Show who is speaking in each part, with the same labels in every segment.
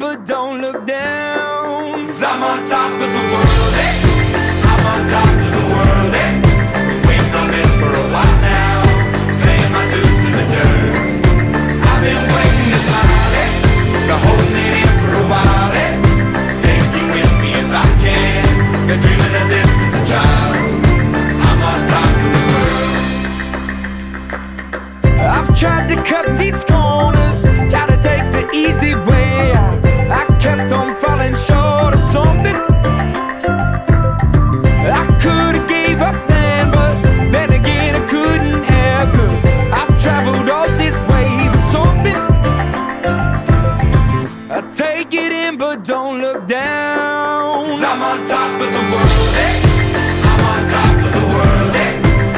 Speaker 1: but don't look down.
Speaker 2: 'Cause I'm on top of the world, eh? I'm on top of the world, eh? Been waiting on this for a while now, paying my dues to the dirt. I've been waiting to smile, eh? Been holding it in for a while, eh? Take you with me if I can. Been dreaming of this since a child. I'm on top of the world.
Speaker 1: I've tried to cut these corners, tried to take the easy way out. I kept on falling short of something. I could've gave up then, but then again I couldn't have. 'Cause I've traveled all this way for something. I take it in but don't look down.
Speaker 2: 'Cause I'm on top of the world, eh? I'm on top of the world, eh?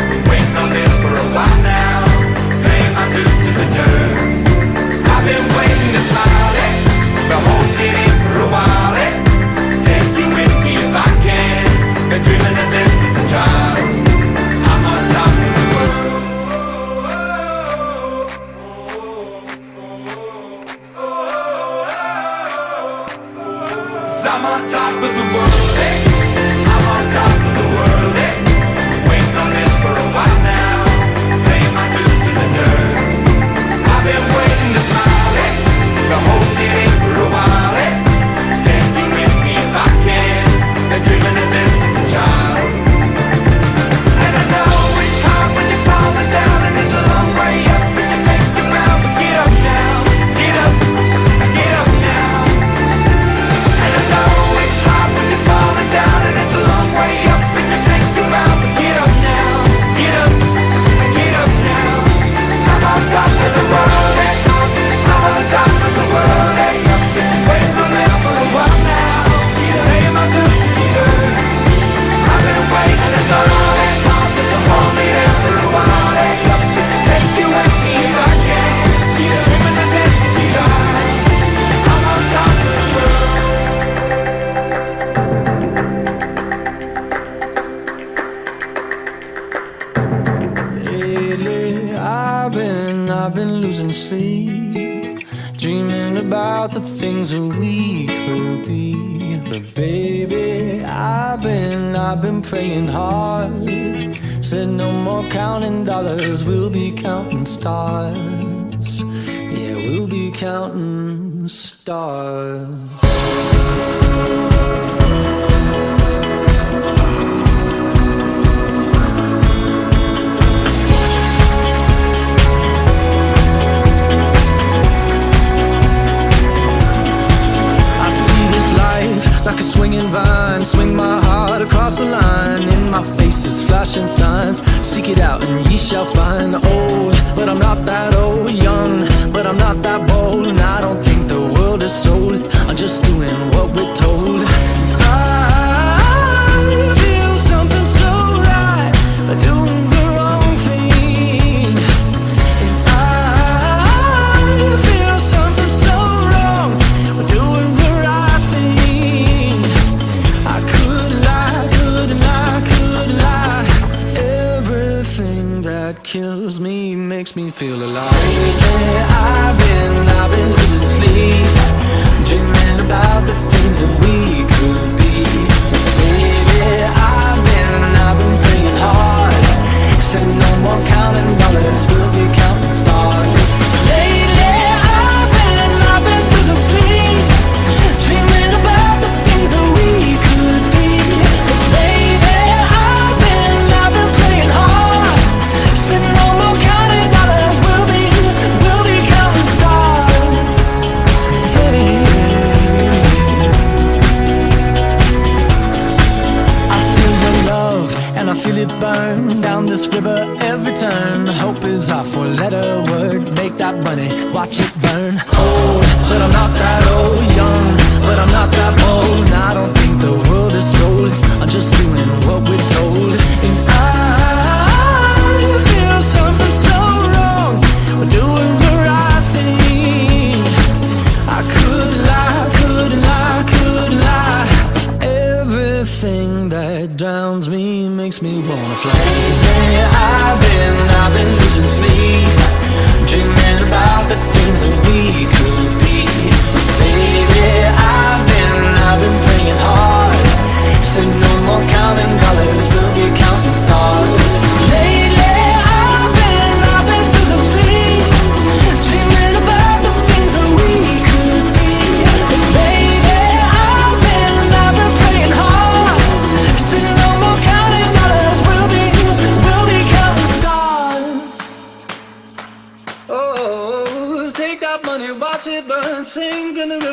Speaker 2: Been waiting on this for a while now, paying my dues to the dirt. I've been waiting to smile, eh? Been holding it in for a while, eh? Take you with me if I can. Been dreaming of this since a child. I'm on top of the world. 'Cause I'm on top of the world, eh? I'm on top of the world, eh? Waiting on this for a while now, paying my dues to the dirt. I've been waiting to smile, eh? Been holding it in for a while, eh? Take you with me if I can. Been dreaming of this since a child. And I know it's hard when you're falling down, and it's a long way up, and you make it round, but get up now, get up, get up now. And I know it's hard when you're falling down, and it's a long way up, and you make it round, but get up now, get up, get up now. 'Cause I'm on top of the world, eh? I'm on top of the world, eh? Waiting on this for a while now, paying my dues to the earth. I've been waiting to start all that talk, hold me there for a while, eh? Take you with me if I can, dreaming of this child. I'm on top of the world.
Speaker 3: Lately, I've been losing sleep, dreaming about the things that we could be. But baby, I've been praying hard. Said no more counting dollars, we'll be counting stars. Yeah, we'll be counting stars. Like a swinging vine, swing my heart across the line. In my face is flashing signs, seek it out and ye shall find. Old, but I'm not that old. Young, but I'm not that bold. And I don't think the world is sold, I'm just doing what we're told. I feel something so right, doing the wrong thing. And I feel something so wrong, doing the right thing. I could lie, could lie, could lie. Everything that kills me makes me feel alive. Lately, I've been losing sleep, dreaming about the things that we could be. Baby, I've been praying hard. Said no more counting dollars, we'll be counting stars. Lately, I've been losing sleep, dreaming about the things that we could be. But baby, I've been praying hard. Said no more counting dollars, we'll be counting stars. I feel your love and I feel it burn down this river every turn. Hope is our four-letter word, make that money, watch it burn. Old, but I'm not that old. Young, but I'm not that bold. And I don't think the world is sold, I'm just doing what we're told. And I feel something so wrong, we're doing the right thing. I could lie, could lie, could lie. Everything that drowns me makes me wanna fly. Lately, I've been losing sleep, dreaming about the things that we could be. Baby,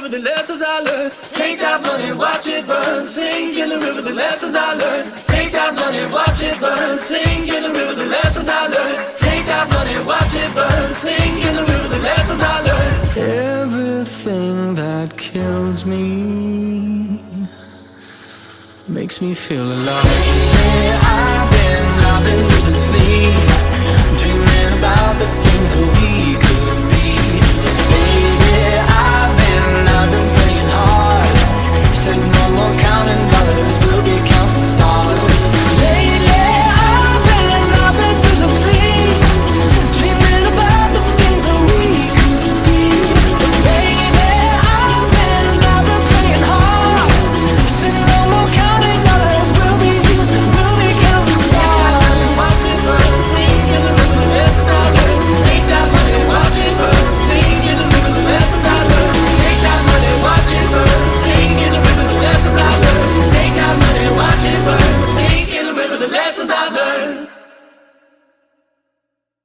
Speaker 3: river, the lessons I learned. Take that money, watch it burn. Sing in the river, the lessons I learned. Take that money, watch it burn. Sing in the river, the lessons I learned. Take that money, watch it burn. Sing in the river, the lessons I learned. Everything that kills me makes me feel alive. Yeah, I've been losing sleep.